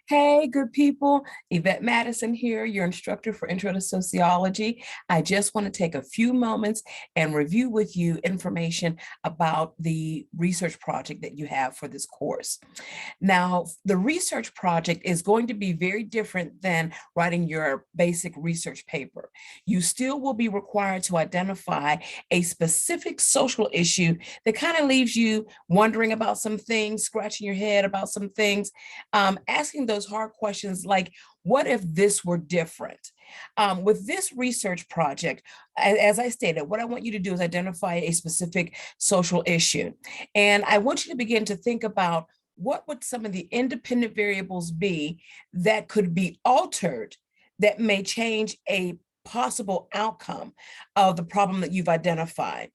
Hey, good people. Yvette Madison here, your instructor for Intro to Sociology. I just want to take a few moments and review with you information about the research project that you have for this course. Now, the research project is going to be very different than writing your basic research paper. You still will be required to identify a specific social issue that kind of leaves you wondering about some things, scratching your head about some things, asking those hard questions like, what if this were different? With this research project, as I stated, what I want you to do is identify a specific social issue. And I want you to begin to think about what would some of the independent variables be that could be altered that may change a possible outcome of the problem that you've identified.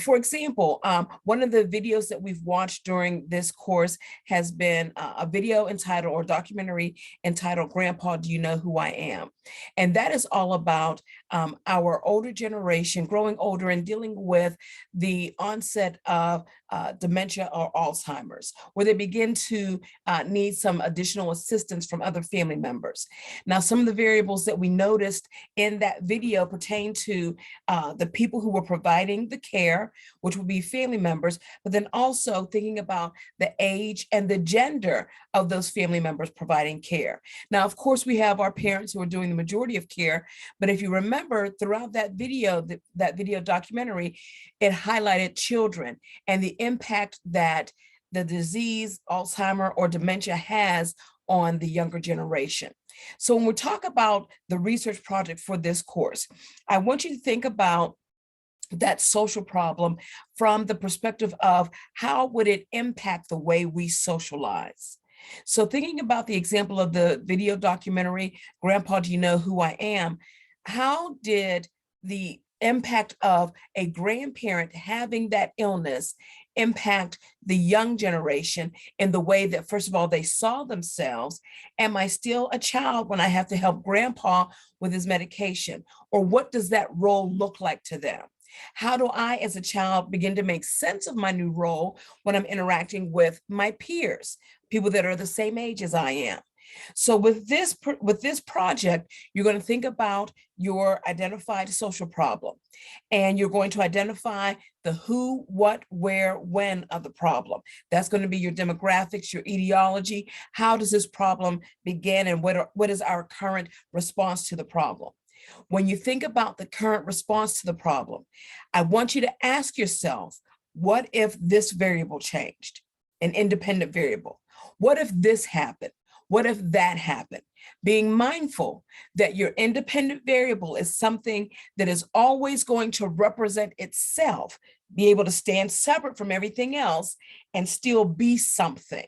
For example, one of the videos that we've watched during this course has been a video entitled, or documentary entitled, Grandpa, Do You Know Who I Am? And that is all about our older generation growing older and dealing with the onset of dementia or Alzheimer's, where they begin to need some additional assistance from other family members. Now, some of the variables that we noticed in that video pertain to the people who were providing the care, which would be family members, but then also thinking about the age and the gender of those family members providing care. Now, of course, we have our parents who are doing the majority of care, but if you remember throughout that video, that video documentary, it highlighted children and the impact that the disease, Alzheimer or dementia has on the younger generation. So when we talk about the research project for this course, I want you to think about that social problem from the perspective of how would it impact the way we socialize. So thinking about the example of the video documentary, Grandpa, Do You Know Who I Am? How did the impact of a grandparent having that illness impact the young generation in the way that, first of all, they saw themselves? Am I still a child when I have to help grandpa with his medication? Or what does that role look like to them? How do I, as a child, begin to make sense of my new role when I'm interacting with my peers, people that are the same age as I am? So with this project, you're going to think about your identified social problem, and you're going to identify the who, what, where, when of the problem. That's going to be your demographics, your etiology. How does this problem begin, and what is our current response to the problem? When you think about the current response to the problem, I want you to ask yourself, what if this variable changed, an independent variable? What if this happened? What if that happened? Being mindful that your independent variable is something that is always going to represent itself, be able to stand separate from everything else and still be something.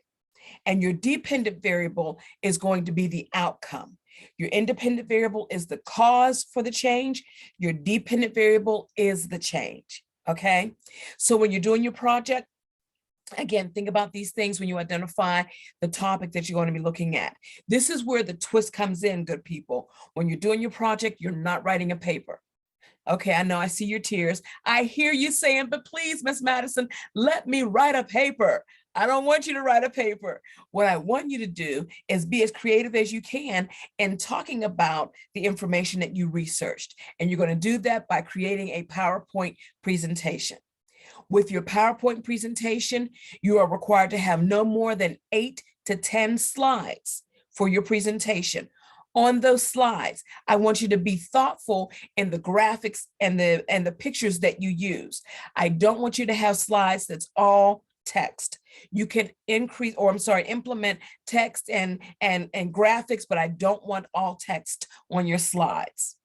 And your dependent variable is going to be the outcome. Your independent variable is the cause for the change. Your dependent variable is the change, okay? So when you're doing your project, again, think about these things when you identify the topic that you're going to be looking at. This is where the twist comes in, good people. When you're doing your project, you're not writing a paper. Okay, I know, I see your tears. I hear you saying, but please, Miss Madison, let me write a paper. I don't want you to write a paper. What I want you to do is be as creative as you can in talking about the information that you researched. And you're going to do that by creating a PowerPoint presentation. With your PowerPoint presentation, you are required to have no more than 8 to 10 slides for your presentation. On those slides, I want you to be thoughtful in the graphics and the pictures that you use. I don't want you to have slides that's all text. You can implement text and graphics, but I don't want all text on your slides.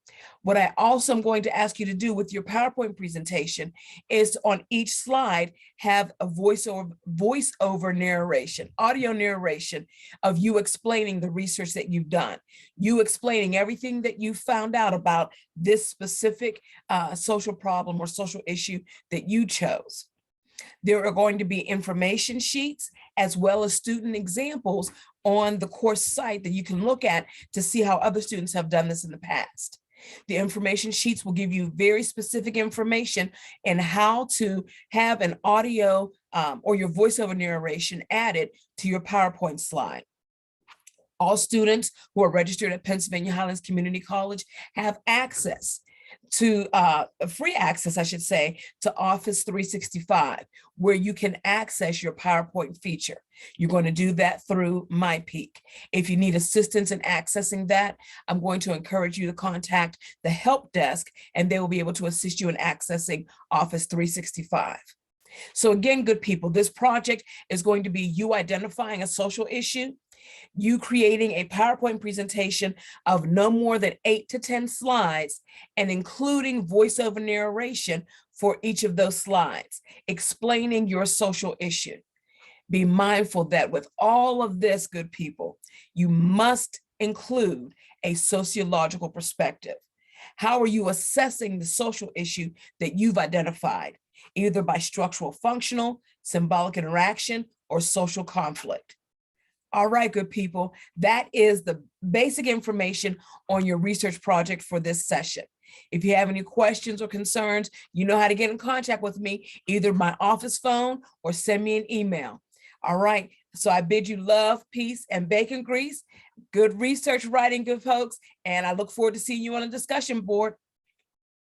What I also am going to ask you to do with your PowerPoint presentation is on each slide have a voiceover narration, audio narration of you explaining the research that you've done, you explaining everything that you found out about this specific social problem or social issue that you chose. There are going to be information sheets as well as student examples on the course site that you can look at to see how other students have done this in the past. The information sheets will give you very specific information in how to have an audio or your voiceover narration added to your PowerPoint slide. All students who are registered at Pennsylvania Highlands Community College have access to free access, I should say, to Office 365, where you can access your PowerPoint feature. You're going to do that through MyPeak. If you need assistance in accessing that, I'm going to encourage you to contact the help desk, and they will be able to assist you in accessing Office 365. So again, good people, this project is going to be you identifying a social issue, you creating a PowerPoint presentation of no more than 8 to 10 slides, and including voiceover narration for each of those slides, explaining your social issue. Be mindful that with all of this, good people, you must include a sociological perspective. How are you assessing the social issue that you've identified, either by structural functional, symbolic interaction, or social conflict? All right, good people, that is the basic information on your research project for this session. If you have any questions or concerns, you know how to get in contact with me, either my office phone or send me an email. All right, so I bid you love, peace, and bacon grease. Good research writing, good folks, and I look forward to seeing you on the discussion board.